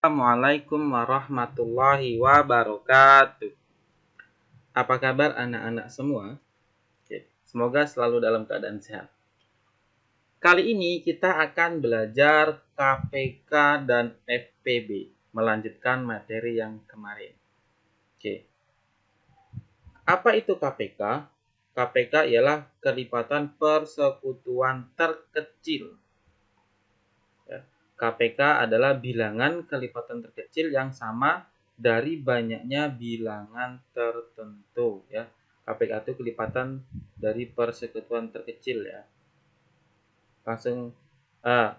Assalamualaikum warahmatullahi wabarakatuh. Apa kabar anak-anak semua? Semoga selalu dalam keadaan sehat. Kali ini kita akan belajar KPK dan FPB, melanjutkan materi yang kemarin. Apa itu KPK? KPK ialah kelipatan persekutuan terkecil. KPK adalah bilangan kelipatan terkecil yang sama dari banyaknya bilangan tertentu, ya. KPK itu kelipatan dari persekutuan terkecil, ya. Langsung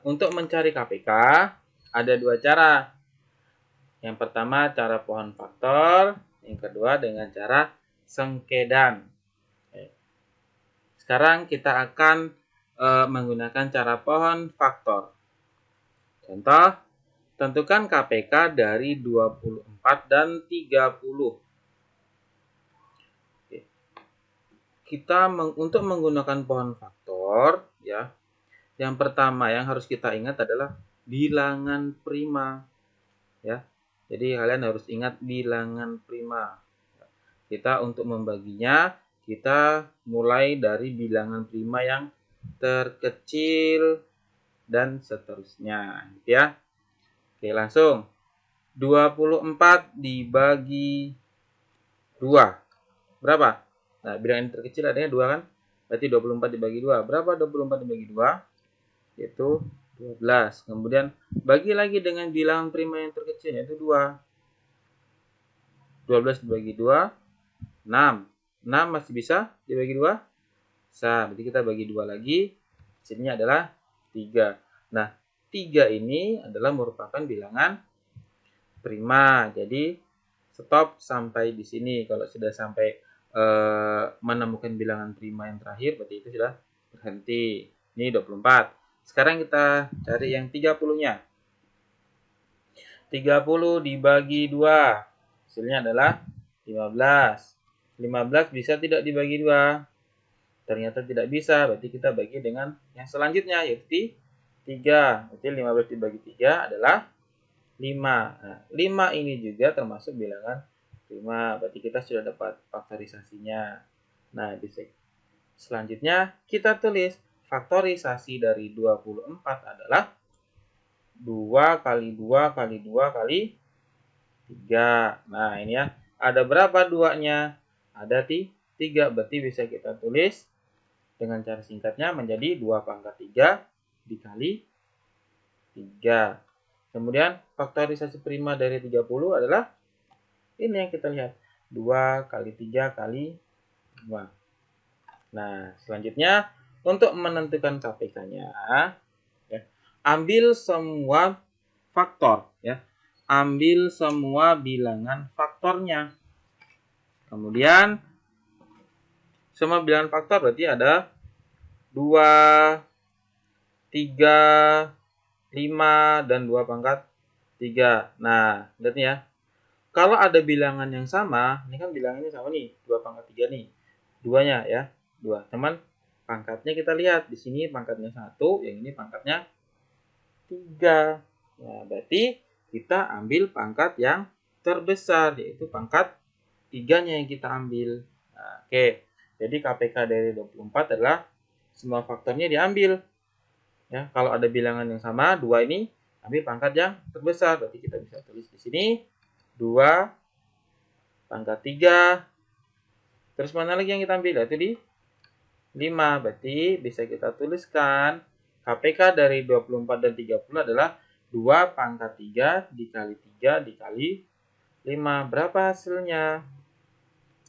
untuk mencari KPK ada dua cara. Yang pertama cara pohon faktor, yang kedua dengan cara sengkedan. Sekarang kita akan menggunakan cara pohon faktor. Contoh, tentukan KPK dari 24 dan 30. Untuk menggunakan pohon faktor, ya. Yang pertama yang harus kita ingat adalah bilangan prima, ya. Jadi kalian harus ingat bilangan prima. Kita untuk membaginya, kita mulai dari bilangan prima yang terkecil dan seterusnya, ya. Oke, langsung. 24 dibagi 2. Berapa? Nah, bilangan terkecil adanya 2 kan? Berarti 24 dibagi 2. Berapa 24 dibagi 2? Yaitu 12. Kemudian bagi lagi dengan bilangan prima yang terkecil, yaitu 2. 12 dibagi 2, 6. 6 masih bisa dibagi 2? Bisa. Berarti kita bagi 2 lagi. Hasilnya adalah 3. Nah, 3 ini adalah merupakan bilangan prima. Jadi stop sampai di sini. Kalau sudah sampai menemukan bilangan prima yang terakhir, berarti itu sudah berhenti. Ini 24. Sekarang kita cari yang 30-nya. 30 dibagi 2. Hasilnya adalah 15. 15 bisa tidak dibagi 2? Ternyata tidak bisa. Berarti kita bagi dengan yang selanjutnya, yaitu 3. Berarti 15 dibagi 3 adalah 5. Nah, 5 ini juga termasuk bilangan prima. Berarti kita sudah dapat faktorisasinya. Nah, selanjutnya kita tulis faktorisasi dari 24 adalah 2 kali 2 kali 2 kali 3. Nah, ini ya. Ada berapa 2-nya? Ada 3. Berarti bisa kita tulis dengan cara singkatnya menjadi 2 pangkat 3 dikali 3. Kemudian faktorisasi prima dari 30 adalah ini yang kita lihat. 2 kali 3 kali 2. Nah, selanjutnya untuk menentukan KPK-nya, ya, ambil semua faktor, ya. Ambil semua bilangan faktornya. Kemudian semua bilangan faktor berarti ada 2, 3, 5, dan 2 pangkat 3. Nah, lihat nih ya. Kalau ada bilangan yang sama, ini kan bilangannya sama nih, 2 pangkat 3 nih. Duanya ya, 2. Teman, pangkatnya kita lihat. Di sini pangkatnya 1, yang ini pangkatnya 3. Nah, berarti kita ambil pangkat yang terbesar, yaitu pangkat 3-nya yang kita ambil. Nah, oke. Jadi KPK dari 24 adalah semua faktornya diambil. Ya, kalau ada bilangan yang sama, 2 ini ambil pangkat yang terbesar. Berarti kita bisa tulis di sini 2 pangkat 3. Terus mana lagi yang kita ambil? Yaitu di 5. Berarti bisa kita tuliskan KPK dari 24 dan 30 adalah 2 pangkat 3 dikali 3 dikali 5. Berapa hasilnya?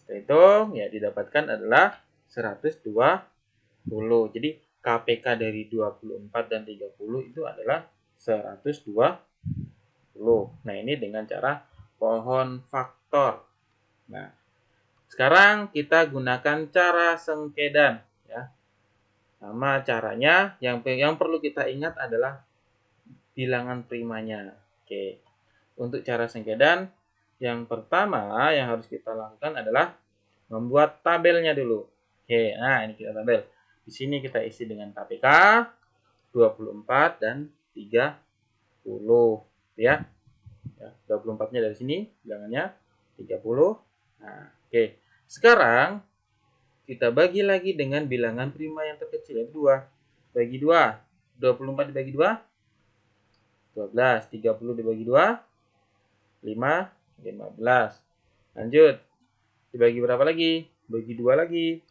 Kita hitung, ya didapatkan adalah 120. Jadi KPK dari 24 dan 30 itu adalah 120. Nah, ini dengan cara pohon faktor. Nah, sekarang kita gunakan cara sengkedan, ya. Sama caranya, yang perlu kita ingat adalah bilangan primanya. Oke. Untuk cara sengkedan, yang pertama yang harus kita lakukan adalah membuat tabelnya dulu. Oke, nah ini kita tabel. Di sini kita isi dengan KPK 24 dan 30, ya. Ya, 24-nya dari sini, bilangannya 30. Nah, oke. Sekarang kita bagi lagi dengan bilangan prima yang terkecil, yaitu 2. Bagi 2. 24 dibagi 2, 12. 30 dibagi 2, 5, 15. Lanjut. Dibagi berapa lagi? Bagi 2 lagi.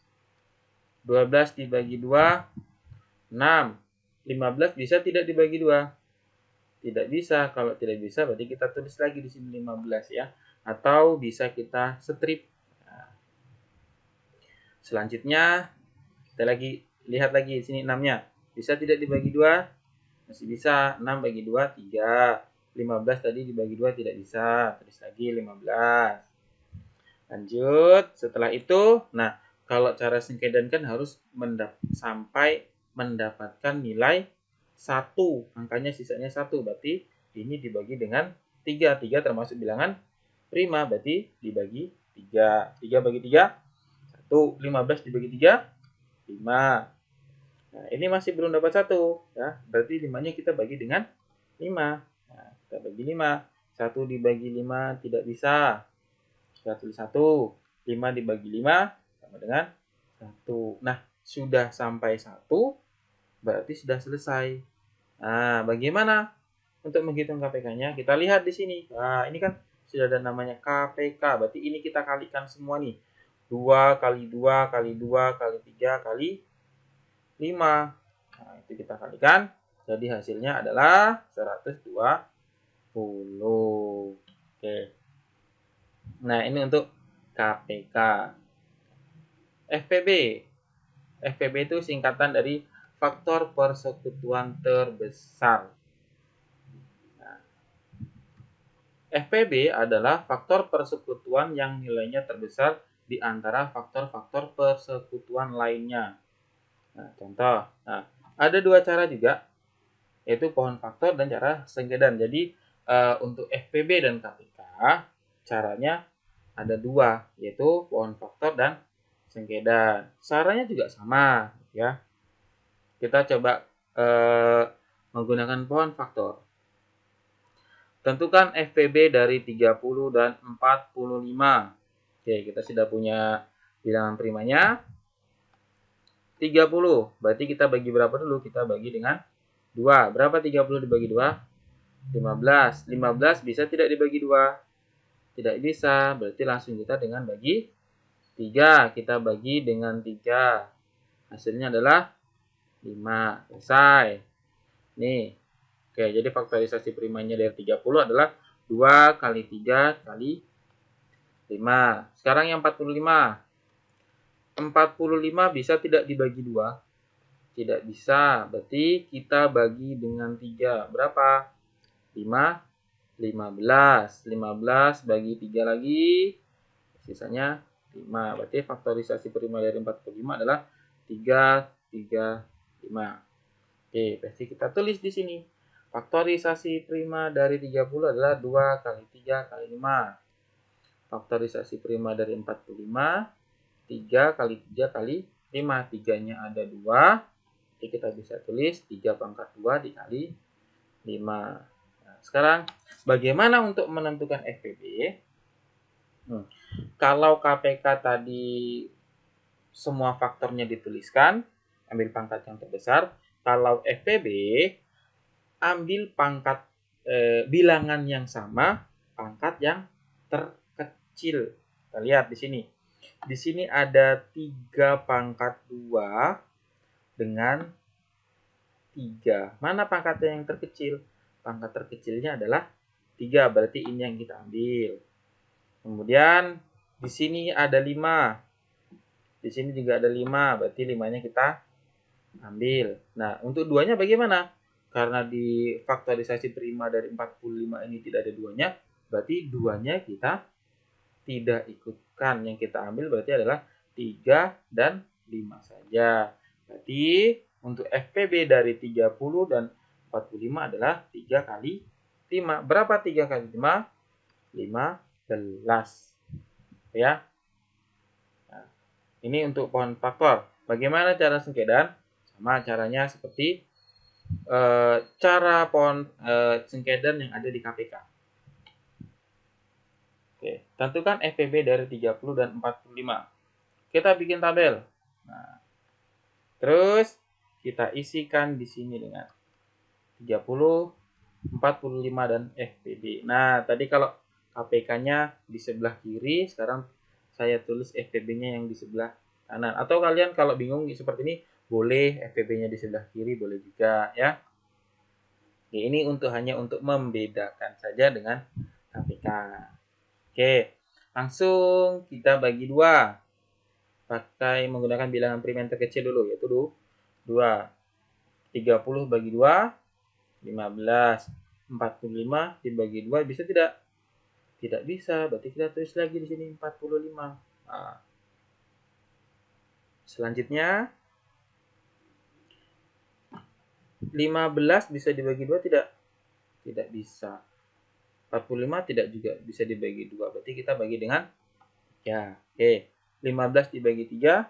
12 dibagi 2, 6. 15 bisa tidak dibagi 2? Tidak bisa. Kalau tidak bisa berarti kita tulis lagi di sini 15 ya. Atau bisa kita strip. Nah, selanjutnya kita lihat lagi di sini 6-nya. Bisa tidak dibagi 2? Masih bisa. 6 bagi 2 3. 15 tadi dibagi 2 tidak bisa. Tulis lagi 15. Lanjut. Setelah itu, nah kalau cara singkedankan harus sampai mendapatkan nilai 1. Angkanya sisanya 1. Berarti ini dibagi dengan 3. 3 termasuk bilangan prima. Berarti dibagi 3. 3 bagi 3, 1. 15 dibagi 3, 5. Nah, ini masih belum dapat 1. Ya. Berarti 5-nya kita bagi dengan 5. Nah, kita bagi 5. 1 dibagi 5 tidak bisa. Kita tulis 1. 5 dibagi 5 sama dengan 1. Nah, sudah sampai 1. Berarti sudah selesai. Nah, bagaimana untuk menghitung KPK-nya? Kita lihat di sini. Nah, ini kan sudah ada namanya KPK. Berarti ini kita kalikan semua nih. 2 kali 2 kali 2 kali 3 kali 5. Nah, itu kita kalikan. Jadi hasilnya adalah 120. Oke. Nah, ini untuk KPK. FPB. FPB itu singkatan dari faktor persekutuan terbesar. Nah, FPB adalah faktor persekutuan yang nilainya terbesar di antara faktor-faktor persekutuan lainnya. Nah, contoh. Nah, ada 2 cara juga, yaitu pohon faktor dan cara sengkedan. Jadi, untuk FPB dan KPK, caranya ada 2, yaitu pohon faktor dan sengkedan. Caranya juga sama, ya. Kita coba menggunakan pohon faktor. Tentukan FPB dari 30 dan 45. Oke, kita sudah punya bilangan primanya. 30, berarti kita bagi berapa dulu? Kita bagi dengan 2. Berapa 30 dibagi 2? 15. 15 bisa tidak dibagi 2? Tidak bisa, berarti langsung kita dengan bagi 3. Kita bagi dengan 3. Hasilnya adalah 5. Selesai. Nih. Oke, jadi faktorisasi primanya dari 30 adalah 2 kali 3 kali 5. Sekarang yang 45. 45 bisa tidak dibagi 2? Tidak bisa. Berarti kita bagi dengan 3. Berapa? 5. 15. 15 bagi 3 lagi. Sisanya 5. Berarti faktorisasi prima dari 45 adalah 3, 3, 5. Oke, berarti kita tulis di sini. Faktorisasi prima dari 30 adalah 2 kali 3 kali 5. Faktorisasi prima dari 45, 3 kali 3 kali 5. 3-nya ada 2. Jadi kita bisa tulis 3 pangkat 2 dikali 5. Nah, sekarang bagaimana untuk menentukan FPB? Kalau KPK tadi semua faktornya dituliskan, ambil pangkat yang terbesar. Kalau FPB, ambil pangkat bilangan yang sama, pangkat yang terkecil. Kita lihat di sini. Di sini ada 3 pangkat 2 dengan 3. Mana pangkatnya yang terkecil? Pangkat terkecilnya adalah 3, berarti ini yang kita ambil. Kemudian di sini ada 5. Di sini juga ada 5, berarti 5-nya kita ambil. Nah, untuk 2-nya bagaimana? Karena di faktorisasi prima dari 45 ini tidak ada 2-nya, berarti 2-nya kita tidak ikutkan. Yang kita ambil berarti adalah 3 dan 5 saja. Berarti untuk FPB dari 30 dan 45 adalah 3 kali 5. Berapa 3 kali 5? 15. Ya. Nah, ini untuk pohon faktor. Bagaimana cara sengkedan? Sama caranya seperti cara pohon sengkedan yang ada di KPK. Oke, tentukan FPB dari 30 dan 45. Kita bikin tabel. Nah, terus kita isikan di sini dengan 30, 45 dan FPB. Nah, tadi kalau KPK-nya di sebelah kiri, sekarang saya tulis FPB-nya yang di sebelah kanan. Atau kalian kalau bingung seperti ini, boleh FPB-nya di sebelah kiri, boleh juga ya. Oke, ini hanya untuk membedakan saja dengan KPK. Oke, langsung kita bagi 2. Pakai menggunakan bilangan prim yang terkecil dulu, yaitu 2. 30 bagi 2, 15. 45 dibagi 2 bisa tidak? Tidak bisa, berarti kita tulis lagi di sini 45. Nah, selanjutnya 15 bisa dibagi 2 tidak? Tidak bisa. 45 tidak juga bisa dibagi 2. Berarti kita bagi dengan ya. Oke. 15 dibagi 3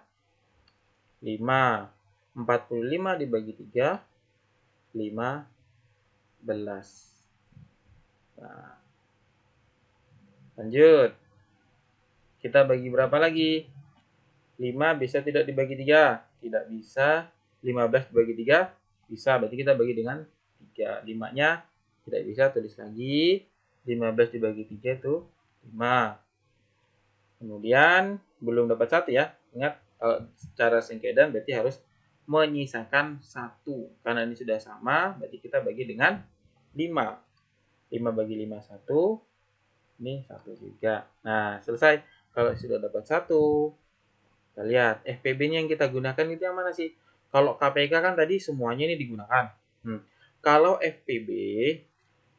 5. 45 dibagi 3 15. Nah, lanjut. Kita bagi berapa lagi? 5 bisa tidak dibagi 3? Tidak bisa. 15 dibagi 3? Bisa. Berarti kita bagi dengan 3. 5-nya tidak bisa, tulis lagi. 15 dibagi 3 itu 5. Kemudian belum dapat 1 ya. Ingat, kalau secara sengkedan berarti harus menyisakan 1. Karena ini sudah sama, berarti kita bagi dengan 5. 5 bagi 5, 1. Ini 1 juga. Nah, selesai. Kalau sudah dapat 1, kita lihat FPB-nya yang kita gunakan itu yang mana sih? Kalau KPK kan tadi semuanya ini digunakan. Kalau FPB,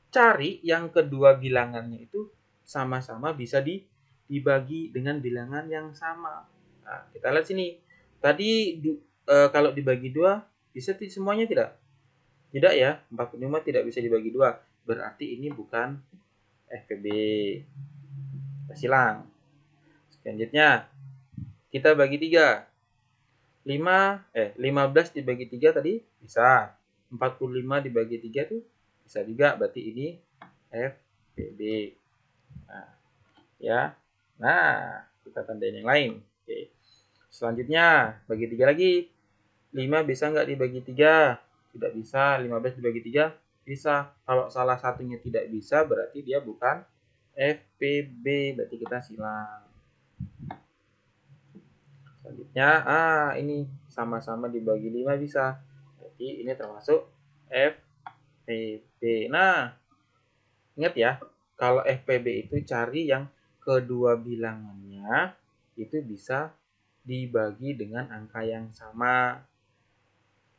cari yang kedua bilangannya itu sama-sama bisa dibagi dengan bilangan yang sama. Nah, kita lihat sini. Tadi kalau dibagi 2, bisa semuanya tidak? Tidak ya, 45 tidak bisa dibagi 2. Berarti ini bukan FPB. Kita silang. Selanjutnya, kita bagi 3. 15 dibagi 3 tadi bisa. 45 dibagi 3 itu bisa juga. Berarti ini FPB. Nah, ya. Nah, kita tandain yang lain. Oke. Selanjutnya, bagi 3 lagi. 5 bisa nggak dibagi 3? Tidak bisa. 15 dibagi 3? Bisa. Kalau salah satunya tidak bisa, berarti dia bukan FPB. Berarti kita silang. Selanjutnya, ini sama-sama dibagi 5 bisa. Jadi ini termasuk FPB. Nah, ingat ya, kalau FPB itu cari yang kedua bilangannya itu bisa dibagi dengan angka yang sama.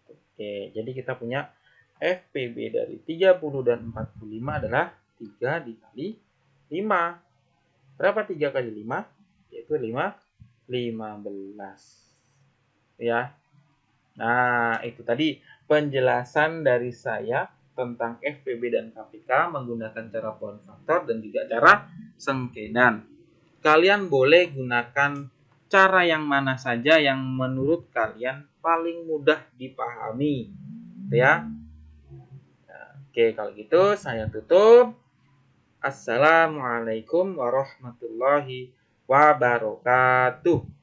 Oke, jadi kita punya FPB dari 30 dan 45 adalah 3 dikali 5. Berapa 3 kali 5? Yaitu 15. Ya. Nah, itu tadi penjelasan dari saya tentang FPB dan KPK menggunakan cara poin faktor dan juga cara sengkedan. Kalian boleh gunakan cara yang mana saja yang menurut kalian paling mudah dipahami. Ya. Oke, kalau gitu saya tutup. Assalamualaikum warahmatullahi wabarakatuh.